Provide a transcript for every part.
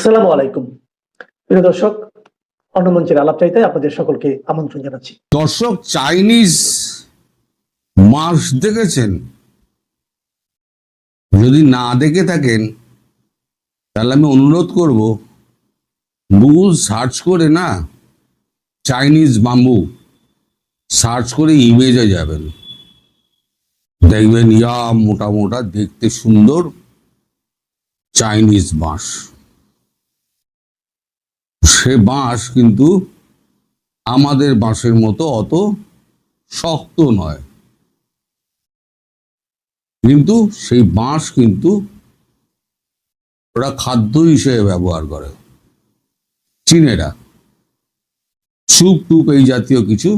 আসসালামু আলাইকুম। প্রিয় দর্শক, অন্য মঞ্চের আলাপচারিতায় আপনাদের সকলকে আমন্ত্রণ জানাচ্ছি। দর্শক, চাইনিজ মাছ দেখেছেন? যদি না দেখে থাকেন তাহলে আমি অনুরোধ করব, গুগল সার্চ করে না চাইনিজ বাম্বু সার্চ করে ইমেজে যাবেন, দেখবেন ইয়া মোটা মোটা দেখতে সুন্দর চাইনিজ বাঁশ। সে বাঁশ কিন্তু আমাদের বাঁশের মতো অত শক্ত নয়, কিন্তু সেই বাঁশ কিন্তু ওরা খাদ্য হিসেবে ব্যবহার করে। চীনেরা স্যুপ টুপ এই জাতীয় কিছু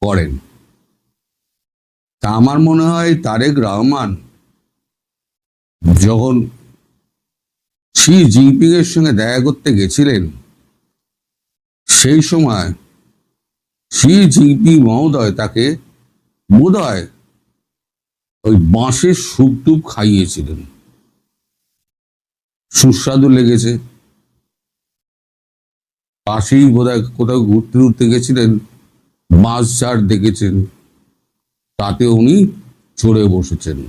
করেন। তা আমার মনে হয় তারেক রহমান যখন শি জিনপিং এর সঙ্গে দেখা করতে গেছিলেন, সেই সময় শি জিনপিং মহোদয় তাকে বোধহয় ওই বাঁশের স্যুপ টুপ খাইয়েছিলেন। সুস্বাদু লেগেছে। পাশেই বোধহয় কোথাও ঘুরতে ঘুরতে গেছিলেন, বাঁশ ঝাড় দেখেছেন, তাতে উনি চড়ে বসেছেন।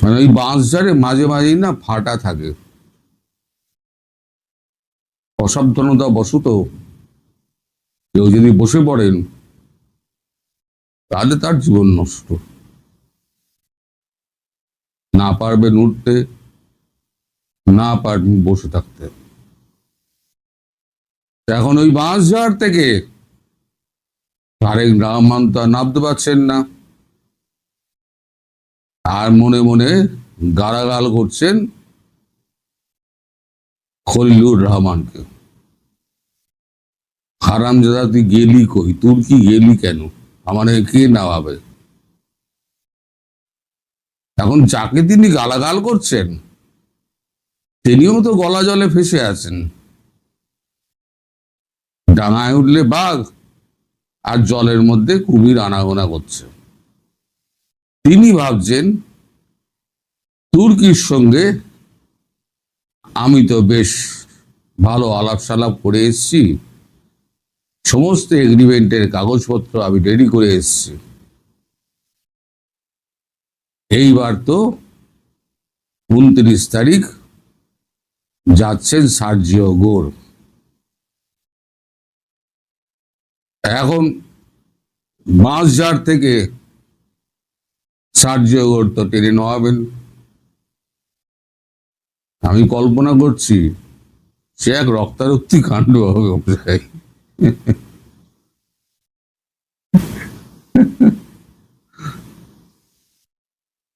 মানে ওই বাঁশ ঝাড়ে মাঝে মাঝেই না ফাটা থাকে, অসাবধানতা বশত কেউ যদি বসে পড়েন তাহলে তার জীবন নষ্ট। না পারবেন উঠতে, না পারবেন বসে থাকতে। এখন ওই বাঁশঝাড় থেকে তারেক রহমান তো নামতে পারছেন না, আর মনে মনে গালাগাল করছেন খলিলুর রহমানকে। হারামজাদা, তুই গেলি কই? তোর কি গেলি কেন? আমার কে নামাবে? এখন যাকে তিনি গালাগাল করছেন তিনিও তো গলা জলে ফেসে আছেন। ডাঙায় উঠলে বাঘ আর জলের মধ্যে কুমির আনাগোনা করছে। তিনি ভাবছেন তুর্কির সঙ্গে আমি তো বেশ ভালো আলাপ সালাপ করে এসছি, সমস্ত এগ্রিমেন্টের কাগজপত্র আমি রেডি করে এসছি, এইবার তো 29 তারিখ যাচ্ছেন সার্জিও গোর। এখন বাঁশঝাড় থেকে সার্জিও গোর তো টেনে নেওয়াবেন। আমি কল্পনা করছি সে এক রক্তারক্তি কাণ্ড হবে।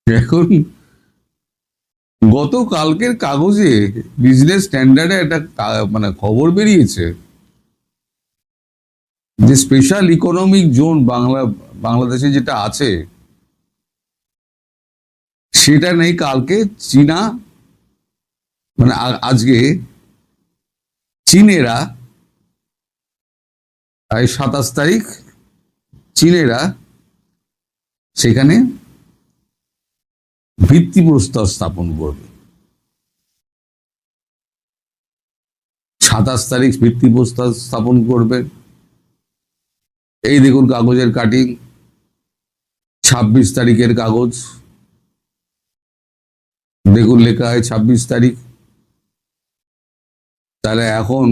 এখন গতকালকের কাগজে বিজনেস স্ট্যান্ডার্ডে একটা মানে খবর বেরিয়েছে যে স্পেশাল ইকোনমিক জোন বাংলাদেশে যেটা আছে সেটা নেই। কালকে চীনা মানে আজকে চীনেরা 27 তারিখ চীনেরা সেখানে ভিত্তিপ্রস্তর স্থাপন করবে। 27 তারিখ ভিত্তিপ্রস্তর স্থাপন করবে। এই দেখুন কাগজের কাটিং, 26 তারিখের কাগজ, দেখুন লেখা হয় 26 তারিখ। তাহলে এখন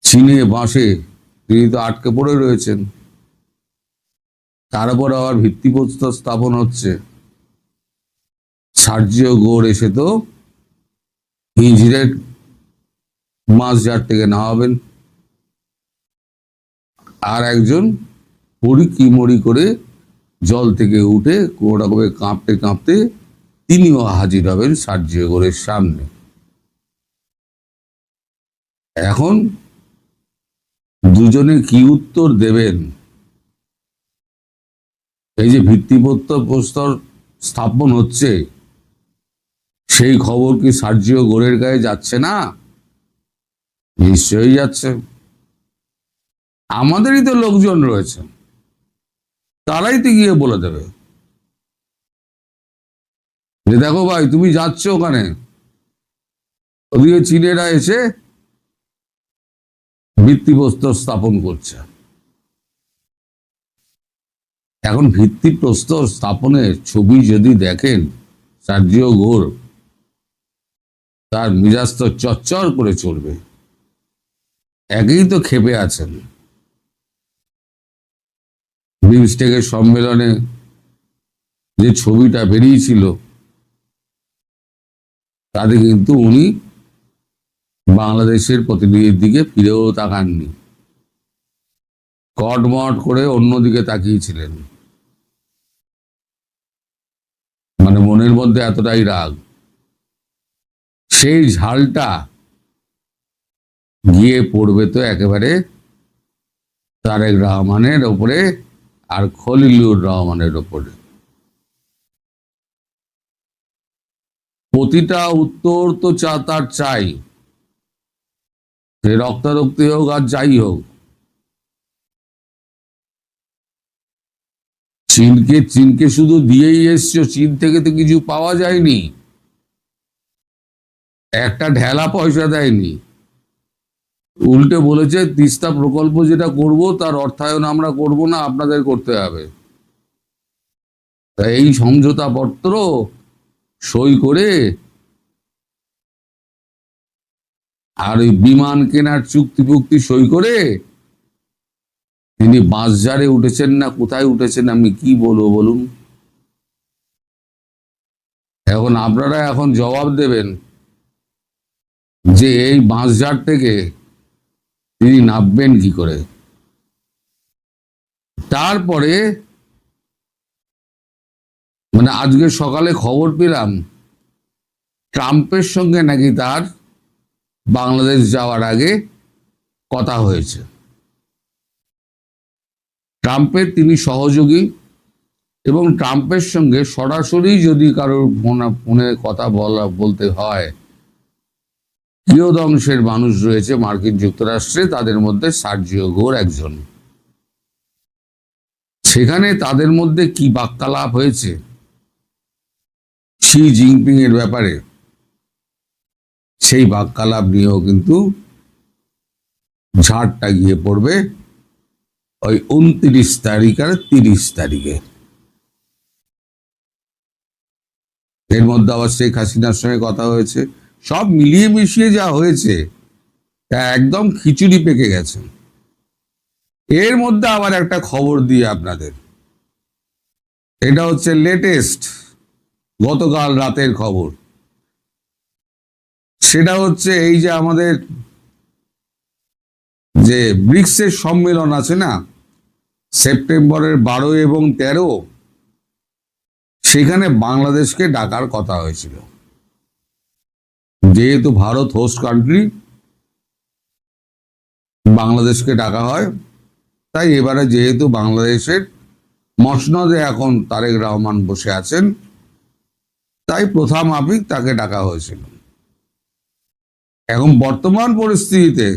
চীনে বাঁশে তিনি তো আটকে পড়ে রয়েছেন, তার উপর আবার ভিত্তিপ্রস্তর স্থাপন হচ্ছে। সার্জিও গোর এসে তো ইঞ্জিনের বাঁশঝাড় থেকে নামাবেন, আর একজন পড়ি করে জল থেকে উঠে কোনো রকমে কাঁপতে কাঁপতে তিনিও হাজির হবেন সার্জিও গোরের সামনে। এখন দুজনে কি উত্তর দেবেন? এই যে ভিত্তিপ্রস্তর স্থাপন হচ্ছে সেই খবর কি সার্জিও গোরের গায়ে যাচ্ছে না? নিশ্চয়ই যাচ্ছে। আমাদেরই তো লোকজন রয়েছে, তারাই তো গিয়ে বলে দেবে। যে দেখো ভাই তুমি যাচ্ছ ওখানে, ওদিকে চীনেরা এসে ভিত্তিপ্রস্তর স্থাপন করছে। এখন ভিত্তিপ্রস্তর স্থাপনের ছবি যদি দেখেন, সার্জিও ঘোর, তার মিজাজ তো চচ্চর করে চলবে। একেই তো ক্ষেপে আছেন, বিমস্টেকের সম্মেলনে যে ছবিটা বেরিয়েছিল তাতে কিন্তু উনি বাংলাদেশের প্রতিনিধির দিকে ফিরেও তাকাননি, কটমট করে অন্যদিকে তাকিয়েছিলেন। মানে মনের মধ্যে এতটাই রাগ, সেই ঝালটা গিয়ে পড়বে তো একেবারে তারেক রহমানের ওপরে আর খলিলুর রহমানের ওপরে। প্রতিটা উত্তর তো তার চাই, সে রক্তারক্তি হোক আর যাই হোক। চীনকে শুধু দিয়েই এসছো, চীন থেকে তো কিছু পাওয়া যায়নি, একটা ঢেলা পয়সা দেয়নি। উল্টে বলেছে তিস্তা প্রকল্প যেটা করব তার অর্থায়ন আমরা করব না, আপনাদের করতে হবে। তাই এই সমঝোতা পত্র সই করে আর ওই বিমান কেনার চুক্তি ফুক্তি সই করে তিনি বাঁশঝাড়ে উঠেছেন না কোথায় উঠেছেন, আমি কি বলবো বলুন। এখন আপনারা এখন জবাব দেবেন যে এই বাঁশঝাড় থেকে তিনি নামবেন কি করে। তারপরে মানে আজকে সকালে খবর পেলাম ট্রাম্পের সঙ্গে নাকি তার বাংলাদেশ যাওয়ার আগে কথা হয়েছে। ট্রাম্পের তিনি সহযোগী এবং ট্রাম্পের সঙ্গে সরাসরি যদি কারোর ফোনে কথা বলতে হয়, কিয়দংশের মানুষ রয়েছে মার্কিন যুক্তরাষ্ট্রে, তাদের মধ্যে সার্জিও ঘোর একজন। সেখানে তাদের মধ্যে কি বাক্যালাপ হয়েছে শি জিনপিং এর ব্যাপারে, সেই বাক্যালাপ নিয়েও কিন্তু ঝাড়টা গিয়ে পড়বে ওই 29 তারিখ আর 30 তারিখে। এর মধ্যে আবার শেখ হাসিনার সঙ্গে কথা হয়েছে, সব মিলিয়ে মিশিয়ে যা হয়েছে তা একদম খিচুড়ি পেকে গেছে। এর মধ্যে আবার একটা খবর দিয়ে আপনাদের, এটা হচ্ছে লেটেস্ট গতকাল রাতের খবর। সেটা হচ্ছে এই যে আমাদের যে ব্রিক্সের সম্মেলন আছে না, সেপ্টেম্বরের 12 এবং 13, সেখানে বাংলাদেশকে ডাকার কথা হয়েছিল। যেহেতু ভারত হোস্ট কান্ট্রি, বাংলাদেশকে ডাকা হয়। তাই এবারে যেহেতু বাংলাদেশের মসনদে এখন তারেক রহমান বসে আছেন, তাই প্রথা মাফিক তাকে ডাকা হয়েছিল। এখন বর্তমান পরিস্থিতিতে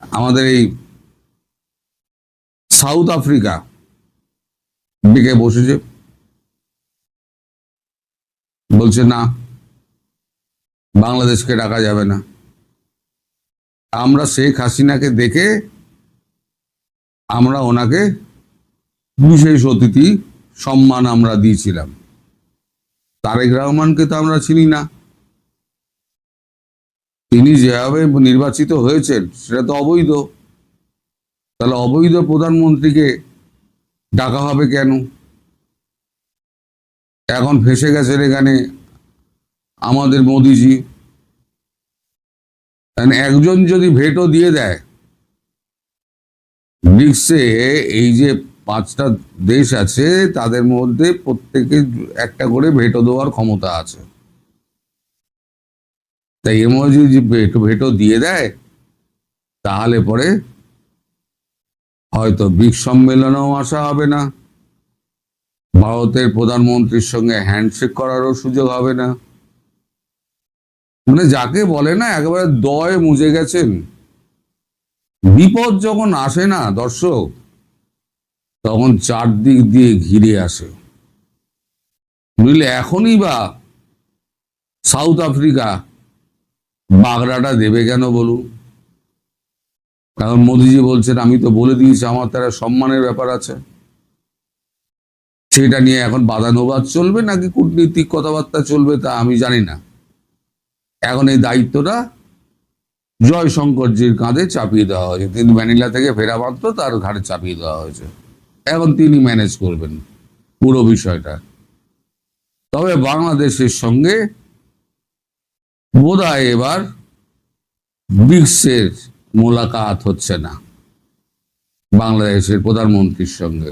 আমাদের এই সাউথ আফ্রিকা ডেকে বসেছে, বলছে না বাংলাদেশকে ডাকা যাবে না। আমরা শেখ হাসিনাকে দেখে আমরা ওনাকে বিশেষ অতিথি সম্মান আমরা দিয়েছিলাম, তারেক রহমানকে তো আমরা চিনি না। তিনি যেভাবে নির্বাচিত হয়েছেন সেটা তো অবৈধ, তাহলে অবৈধ প্রধানমন্ত্রীকে ডাকা হবে কেন? এখন ফেসে গেছেন এখানে আমাদের মোদিজি। একজন যদি ভেটো দিয়ে দেয় ব্রিক্সে, এই যে 5টা দেশ আছে তাদের মধ্যে প্রত্যেকে একটা করে ভেটো দেওয়ার ক্ষমতা আছে। তাই এর মধ্যে যদি ভেটো দিয়ে দেয় তাহলে পরে হয়তো ব্রিক্স সম্মেলনেও আসা হবে না, ভারতের প্রধানমন্ত্রীর সঙ্গে হ্যান্ডশেক করারও সুযোগ হবে না। মানে যাকে বলে না একেবারে দয়ে মুজে গেছেন। বিপদ যখন আসে না দর্শক, তখন চারদিক দিয়ে ঘিরে আসে। বুঝলে, এখনই বা সাউথ আফ্রিকা বাগড়াটা দেবে কেন বলুন? কারণ মোদিজি বলছেন আমি তো বলে দিয়েছি আমার তারা সম্মানের ব্যাপার আছে। সেটা নিয়ে এখন বাদানুবাদ চলবে নাকি কূটনীতিক কথাবার্তা চলবে তা আমি জানি না। এখন এই দায়িত্বটা জয়শঙ্করজির কাঁধে চাপিয়ে দেওয়া হয়েছে। তিনি ম্যানিলা থেকে ফেরা মাত্র তার ঘাড়ে চাপিয়ে দেওয়া হয়েছে। এখন তিনি ম্যানেজ করবেন পুরো বিষয়টা। তবে বাংলাদেশের সঙ্গে বোধহয় এবার ব্রিক্সের মোলাকাত হচ্ছে না বাংলাদেশের প্রধানমন্ত্রীর সঙ্গে।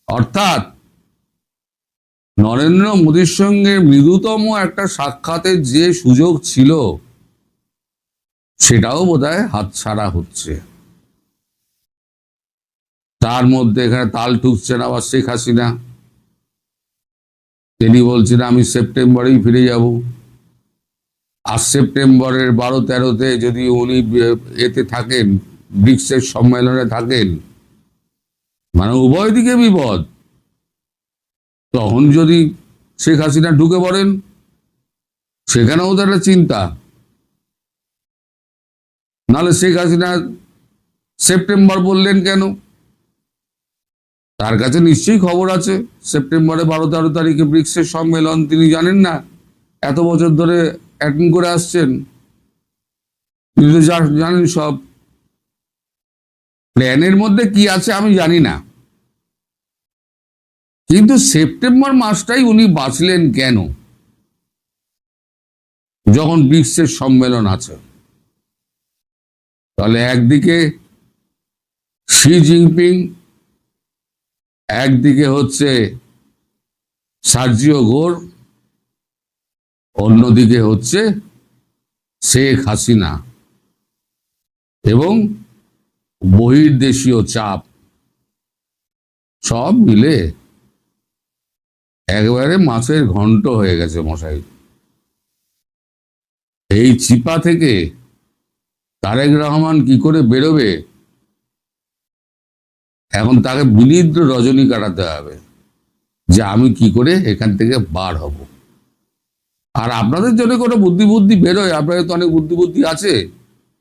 অর্থাৎ নরেন্দ্র মোদীর সঙ্গে মৃদুতম একটা সাক্ষাতের যে সুযোগ ছিল সেটাও বোধহয় হাতছাড়া হচ্ছে। তার মধ্যে এখানে তাল ঠুকছেন আবার শেখ হাসিনা। তিনি বলছেন আমি সেপ্টেম্বরেই ফিরে যাব। আর সেপ্টেম্বরের 12-13-তে যদি উনি এতে থাকেন, ব্রিক্সের সম্মেলনে থাকেন, মানে উভয় দিকে বিপদ। তখন যদি শেখ হাসিনা ঢুকে পড়েন, সেখানেও তো একটা চিন্তা। নাহলে শেখ হাসিনা সেপ্টেম্বর বললেন কেন? তার কাছে নিশ্চয়ই খবর আছে সেপ্টেম্বরে 12-13 তারিখে ব্রিক্সের সম্মেলন। তিনি জানেন না? এত বছর ধরে অ্যাটেন্ড করে আসছেন, তিনি তো জানেন সব। প্ল্যানের মধ্যে কি আছে আমি জানি না, কিন্তু সেপ্টেম্বর মাসটাই উনি বাঁচলেন কেন যখন ব্রিক্সের সম্মেলন আছে? তাহলে একদিকে শি জিনপিং, একদিকে হচ্ছে সার্জিও গোর, অন্যদিকে হচ্ছে শেখ হাসিনা, এবং বহির্দেশীয় চাপ, সব মিলে একেবারে মাছের ঘন্ট হয়ে গেছে মশাই। এই চিপা থেকে তারেক রহমান কি করে বেরোবে, এখন তাকে বিনিদ্র রজনী কাটাতে হবে যে আমি কি করে এখান থেকে বার হব। আর আপনাদের জন্য কোনো বুদ্ধি বেরোয়, আপনাদের তো অনেক বুদ্ধি আছে,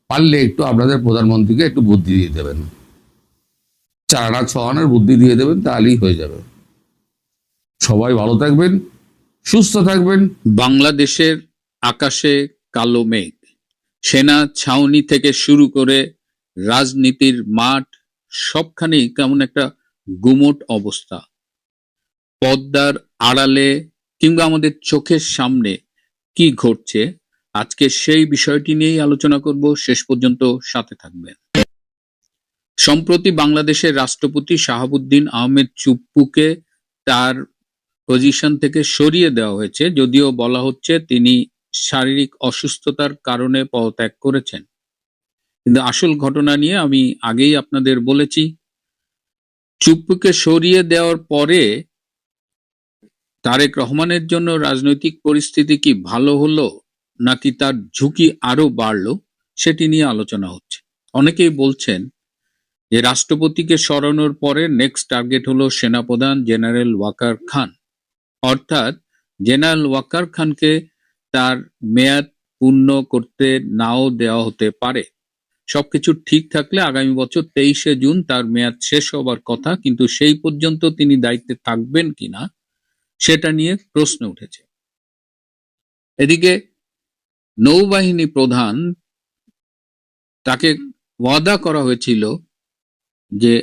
পারলে একটু আপনাদের প্রধানমন্ত্রীকে একটু বুদ্ধি দিয়ে দেবেন, 4 আনা 6 আনার বুদ্ধি দিয়ে দেবেন, তাহলেই হয়ে যাবে। সবাই ভালো থাকবেন, সুস্থ থাকবেন। বাংলাদেশের আকাশে কালো মেঘ, সেনা ছাউনি থেকে শুরু করে রাজনীতির মাঠ সবখানেই কেমন একটা গুমোট অবস্থা। পর্দার আড়ালে কিংবা আমাদের চোখের সামনে কি ঘটছে, আজকে সেই বিষয়টি নিয়েই আলোচনা করব। শেষ পর্যন্ত সাথে থাকবেন। সম্প্রতি বাংলাদেশের রাষ্ট্রপতি শাহাবুদ্দিন আহমেদ চুপ্পুকে তার পজিশন থেকে সরিয়ে দেওয়া হয়েছে, যদিও বলা হচ্ছে তিনি শারীরিক অসুস্থতার কারণে পদত্যাগ করেছেন। কিন্তু আসল ঘটনা নিয়ে আমি আগেই আপনাদের বলেছি, চুপ্পুকে সরিয়ে দেওয়ার পরে তারেক রহমানের জন্য রাজনৈতিক পরিস্থিতি কি ভালো হলো নাকি তার ঝুঁকি আরো বাড়লো, সেটি নিয়ে আলোচনা হচ্ছে। অনেকেই বলছেন যে রাষ্ট্রপতিকে সরানোর পরে নেক্সট টার্গেট হলো সেনাপ্রধান জেনারেল ওয়াকার খান। অর্থাৎ জেনারেল ওয়াকার খানকে তার মেয়াদ পূর্ণ করতে নাও দেওয়া হতে পারে। সবকিছু ঠিক থাকলে আগামী বছর 23শে জুন তার মেয়াদ শেষ হবার কথা, কিন্তু সেই পর্যন্ত তিনি দায়িত্বে থাকবেন কিনা সেটা নিয়ে প্রশ্ন উঠেছে। এদিকে নৌবাহিনী প্রধান, তাকে ওয়াদা করা হয়েছিল যে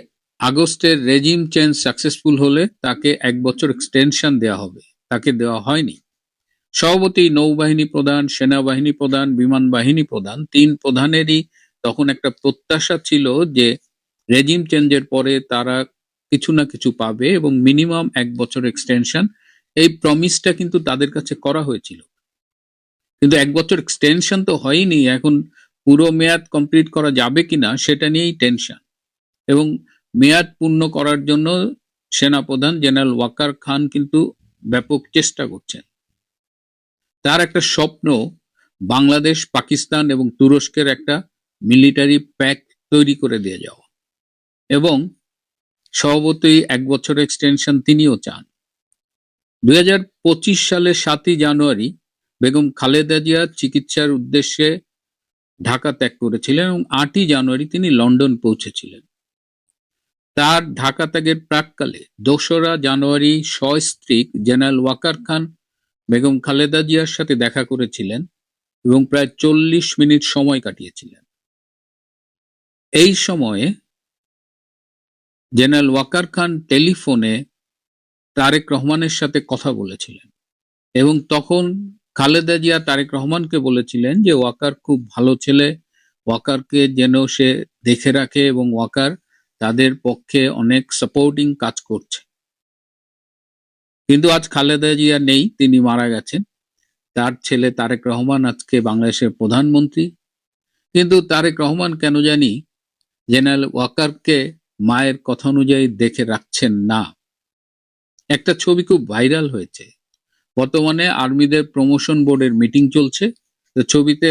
আগস্টের রেজিম চেঞ্জ সাকসেসফুল হলে তাকে 1 বছর এক্সটেনশন দেওয়া হবে, তাকে দেওয়া হয়নি। সভাপতি, নৌবাহিনী প্রধান, সেনাবাহিনী প্রধান, বিমান বাহিনী প্রধান, 3 প্রধানেরই তখন একটা প্রত্যাশা ছিল যে রেজিম চেঞ্জের পরে তারা কিছু না কিছু পাবে এবং মিনিমাম 1 বছর এক্সটেনশন, এই প্রমিসটা কিন্তু তাদের কাছে করা হয়েছিল। কিন্তু 1 বছর এক্সটেনশন তো হয়নি। এখন পুরো মেয়াদ কমপ্লিট করা যাবে কিনা সেটা নিয়েই টেনশন। এবং মেয়াদ পূর্ণ করার জন্য সেনাপ্রধান জেনারেল ওয়াকার খান কিন্তু ব্যাপক চেষ্টা করছেন। তার একটা স্বপ্ন বাংলাদেশ, পাকিস্তান এবং তুরস্কের একটা মিলিটারি প্যাক্ট তৈরি করে দিয়ে যাওয়া, এবং স্বভাবতই 1 বছর এক্সটেনশন তিনিও চান। 2025 সালের 7ই জানুয়ারি বেগম খালেদা জিয়া চিকিৎসার উদ্দেশ্যে ঢাকা ত্যাগ করেছিলেন এবং 8ই জানুয়ারি তিনি লন্ডন পৌঁছেছিলেন। তার ঢাকা ত্যাগের প্রাক্কালে 2রা জানুয়ারি সস্ত্রীক জেনারেল ওয়াকার খান বেগম খালেদা জিয়ার সাথে দেখা করেছিলেন এবং প্রায় 40 মিনিট সময় কাটিয়েছিলেন। এই সময়ে জেনারেল ওয়াকার খান টেলিফোনে তারেক রহমানের সাথে কথা বলেছিলেন এবং তখন খালেদা জিয়া তারেক রহমানকে বলেছিলেন যে ওয়াকার খুব ভালো ছেলে, ওয়াকারকে যেন সে দেখে রাখে এবং ওয়াকার তাদের পক্ষে অনেক সাপোর্টিং কাজ করছে। কিন্তু আজ খালেদা জিয়া নেই, তিনি মারা গেছেন। তার ছেলে তারেক রহমান আজকে বাংলাদেশের প্রধানমন্ত্রী। কিন্তু তারেক রহমান কেন জানি জেনারেল ওয়াকারকে মায়ের কথা অনুযায়ী দেখে রাখছেন না। একটা ছবি খুব ভাইরাল হয়েছে। বর্তমানে আর্মিদের প্রমোশন বোর্ডের মিটিং চলছে। তো ছবিতে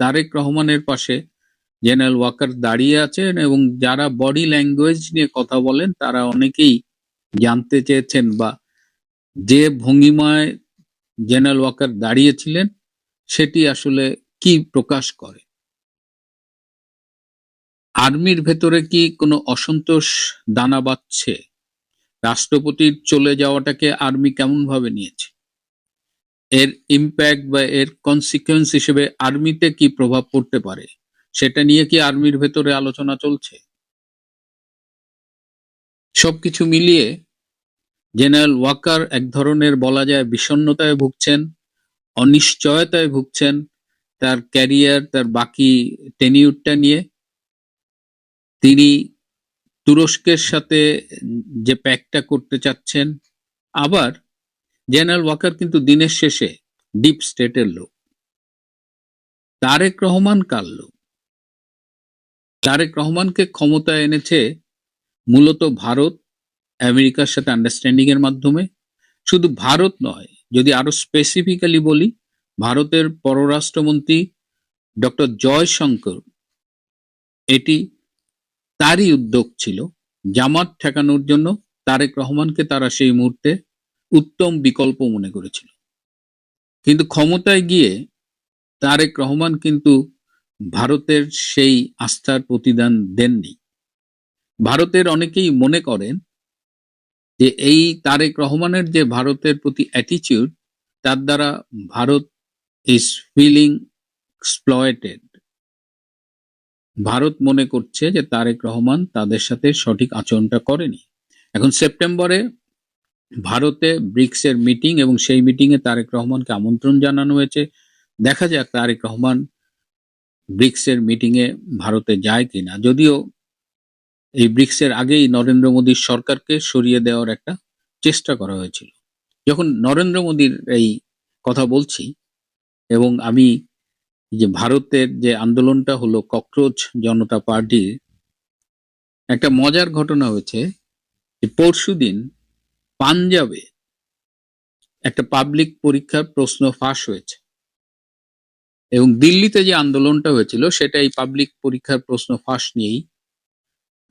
তারেক রহমানের পাশে জেনারেল ওয়াকার দাঁড়িয়ে আছেন এবং যারা বডি ল্যাঙ্গুয়েজ নিয়ে কথা বলেন তারা অনেকেই জানতে চেয়েছেন বা যে ভঙ্গিমায় জেনারেল ওয়াকার দাঁড়িয়েছিলেন সেটি আসলে কি প্রকাশ করে। আর্মির ভেতরে কি কোনো অসন্তোষ দানা বাঁধছে? রাষ্ট্রপতির চলে যাওয়াটাকে আর্মি কেমন ভাবে নিয়েছে? এর ইম্প্যাক্ট বা এর কনসিকুয়েন্স হিসেবে আর্মিতে কি প্রভাব পড়তে পারে সেটা নিয়ে কি আর্মির ভেতরে আলোচনা চলছে? সবকিছু মিলিয়ে জেনারেল ওয়াকার এক ধরনের বলা যায় বিষণ্ণতায় ভুগছেন, অনিশ্চয়তায় ভুগছেন তার ক্যারিয়ার, তার বাকি টেনিউরটা নিয়ে। তিনি তুরস্কের সাথে যে প্যাকটা করতে চাচ্ছেন, আবার জেনারেল ওয়াকার কিন্তু দিনের শেষে ডিপ স্টেটের লোক। তারেক রহমান কার লোক? তারেক রহমানকে ক্ষমতায় এনেছে মূলত ভারত আমেরিকার সাথে আন্ডারস্ট্যান্ডিং এর মাধ্যমে। শুধু ভারত নয়, যদি আরো স্পেসিফিক্যালি বলি, ভারতের পররাষ্ট্রমন্ত্রী ডক্টর জয়শঙ্কর, এটি তারই উদ্যোগ ছিল। জামাত ঠেকানোর জন্য তারেক রহমানকে তারা সেই মুহূর্তে উত্তম বিকল্প মনে করেছিল। কিন্তু ক্ষমতায় গিয়ে তারেক রহমান কিন্তু ভারতের সেই আস্থার প্রতিদান দেননি। ভারতের অনেকেই মনে করেন যে এই তারেক রহমানের যে ভারতের প্রতি অ্যাটিটিউড, তার দ্বারা Bharat is feeling exploited. Bharat মনে করছে যে তারেক রহমান তাদের সাথে সঠিক আচরণটা করেনি। এখন সেপ্টেম্বরে ভারতে ব্রিক্স এর মিটিং এবং সেই মিটিং এ তারেক রহমানকে আমন্ত্রণ জানানো হয়েছে। দেখা যাক তারেক রহমান ব্রিক্স এর মিটিং এ ভারতে যায় কিনা। যদিও এই ব্রিক্স এর আগেই নরেন্দ্র মোদীর সরকারকে সরিয়ে দেওয়ার একটা চেষ্টা করা হয়েছিল। যখন নরেন্দ্র মোদীর এই কথা বলছি এবং আমি যে ভারতের যে আন্দোলনটা হলো ককরোচ জনতা পার্টির, একটা মজার ঘটনা হয়েছে যে পরশুদিন পাঞ্জাবে একটা পাবলিক পরীক্ষার প্রশ্ন ফাঁস হয়েছে এবং দিল্লিতে যে আন্দোলনটা হয়েছিল সেটা এই পাবলিক পরীক্ষার প্রশ্ন ফাঁস নিয়েই।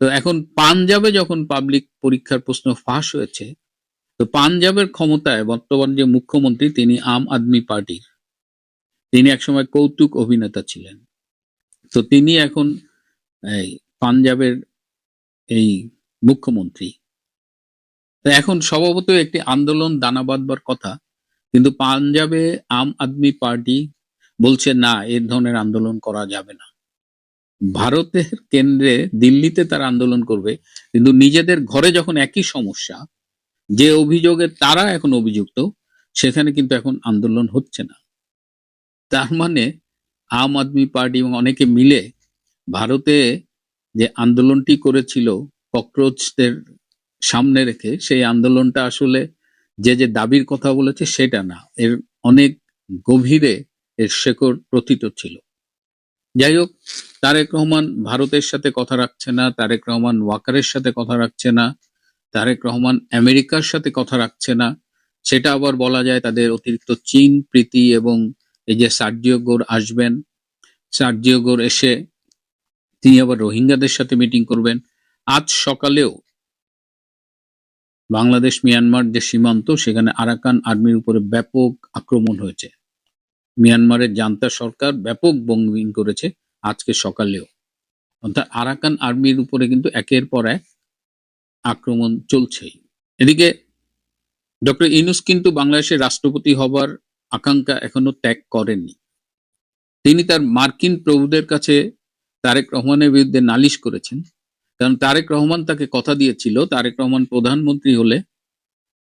তো এখন পাঞ্জাবে যখন পাবলিক পরীক্ষার প্রশ্ন ফাঁস হয়েছে, তো পাঞ্জাবের ক্ষমতায় বর্তমান যে মুখ্যমন্ত্রী তিনি আম আদমি পার্টির, তিনি একসময় কৌতুক অভিনেতা ছিলেন। তো তিনি এখন এই পাঞ্জাবের এই মুখ্যমন্ত্রী। তো এখন স্বভাবত একটি আন্দোলন দানা বাঁধবার কথা, কিন্তু পাঞ্জাবে আম আদমি পার্টি বলছে না, এর ধরনের আন্দোলন করা যাবে না। ভারতের কেন্দ্রে দিল্লিতে তারা আন্দোলন করবে, কিন্তু নিজেদের ঘরে যখন একই সমস্যা, যে অভিযোগে তারা এখন অভিযুক্ত, সেখানে কিন্তু এখন আন্দোলন হচ্ছে না। তার মানে আম আদমি পার্টি এবং অনেকে মিলে ভারতে যে আন্দোলনটি করেছিল ককরোচদের সামনে রেখে, সেই আন্দোলনটা আসলে যে যে দাবির কথা বলেছে সেটা না, এর অনেক গভীরে এর শেকড় প্রথিত ছিল। যাই হোক, তারেক রহমান ভারতের সাথে কথা রাখছে না, তারেক রহমান ওয়াকারের সাথে কথা রাখছে না, তারেক রহমান আমেরিকার সাথে কথা রাখছে না। সেটা আবার বলা যায় তাদের অতিরিক্ত চীন প্রীতি। এবং এই যে সার্জিও গোর আসবেন, সার্জিও গোর এসে তিনি আবার রোহিঙ্গাদের সাথে মিটিং করবেন। আজ সকালেও বাংলাদেশ মিয়ানমার যে সীমান্ত, সেখানে আরাকান আর্মির উপরে ব্যাপক আক্রমণ হয়েছে। মিয়ানমারের জান্তা সরকার ব্যাপক বোমবিং করেছে আজকে সকালেও। অর্থাৎ আরাকান আর্মির উপরে কিন্তু একের পর এক আক্রমণ চলছেই। এদিকে ডক্টর ইউনূস কিন্তু বাংলাদেশের রাষ্ট্রপতি হবার আকাঙ্ক্ষা এখনো ত্যাগ করেননি। তিনি তার মার্কিন প্রভুদের কাছে তারেক রহমানের বিরুদ্ধে নালিশ করেছেন, কারণ তারেক রহমান তাকে কথা দিয়েছিল তারেক রহমান প্রধানমন্ত্রী হলে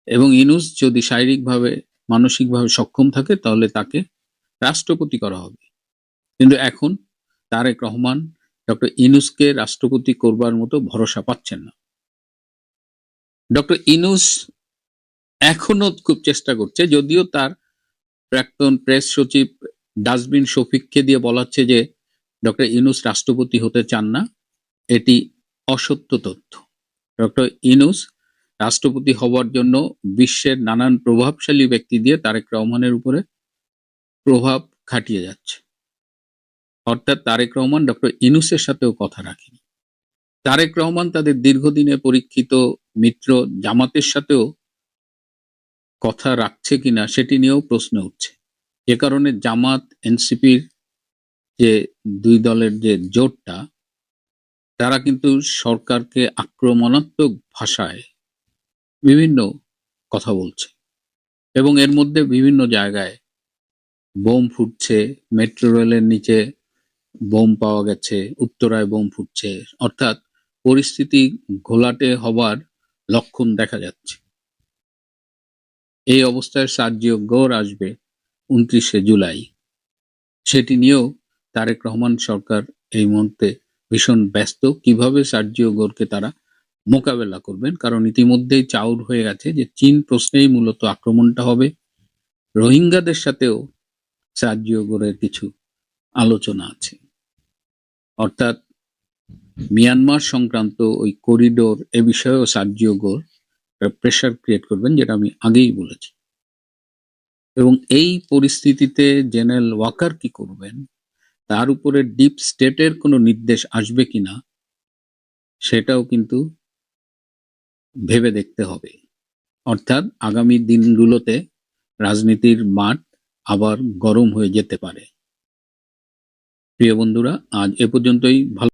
এবং ইউনূস যদি শারীরিকভাবে মানসিকভাবে সক্ষম থাকে তাহলে তাকে রাষ্ট্রপতি করা হবে। কিন্তু এখন তারেক রহমান ডক্টর ইউনূসকে রাষ্ট্রপতি করবার মতো ভরসা পাচ্ছেন না। ডক্টর ইউনূস এখনো খুব চেষ্টা করছে, যদিও তার প্রাক্তন প্রেস সচিব ডাস্টবিন শফিককে দিয়ে বলাচ্ছে যে ডক্টর ইউনূস রাষ্ট্রপতি হতে চান না। এটি অসত্য তথ্য। ডক্টর ইউনূস রাষ্ট্রপতি হওয়ার জন্য বিশ্বের নানান প্রভাবশালী ব্যক্তি দিয়ে তারেক রহমানের উপরে প্রভাব খাটিয়ে যাচ্ছে। অর্থাৎ তারেক রহমান ডক্টর ইউনূসের সাথেও কথা রাখেনি। তারেক রহমান তাদের দীর্ঘদিনের পরীক্ষিত মিত্র জামাতের সাথেও কথা রাখছে কিনা সেটি নিয়েও প্রশ্ন উঠছে। যে কারণে জামাত এনসিপির যে দুই দলের যে জোটটা, তারা কিন্তু সরকারকে আক্রমণাত্মক ভাষায় বিভিন্ন কথা বলছে এবং এর মধ্যে বিভিন্ন জায়গায় বোম ফুটছে। মেট্রো রেলের নিচে বোম পাওয়া গেছে, উত্তরায় বোম ফুটছে। অর্থাৎ পরিস্থিতি ঘোলাটে হবার লক্ষণ দেখা যাচ্ছে। এই অবস্থায় সার্জিও গোর আসবে 29শে জুলাই। সেটি নিয়েও তারেক রহমান সরকার এই মুহূর্তে ভীষণ ব্যস্ত, কিভাবে সার্জিও গোরকে তারা মোকাবেলা করবেন। কারণ ইতিমধ্যেই চাউর হয়ে গেছে যে চীন প্রশ্নেই মূলত আক্রমণটা হবে। রোহিঙ্গাদের সাথেও সার্জিও গোরের কিছু আলোচনা আছে। অর্থাৎ মিয়ানমার সংক্রান্ত ওই করিডোর এ বিষয়েও সার্জিও গোর প্রেশার ক্রিয়েট করবেন, যেটা আমি আগেই বলেছি। এবং এই পরিস্থিতিতে জেনারেল ওয়াকার কি করবেন, তার উপরে ডিপ স্টেটের কোনো নির্দেশ আসবে কিনা সেটাও কিন্তু ভেবে দেখতে হবে। অর্থাৎ আগামী দিনগুলোতে রাজনীতির মাঠ আবার গরম হয়ে যেতে পারে। প্রিয় বন্ধুরা, আজ এ পর্যন্তই। ভালো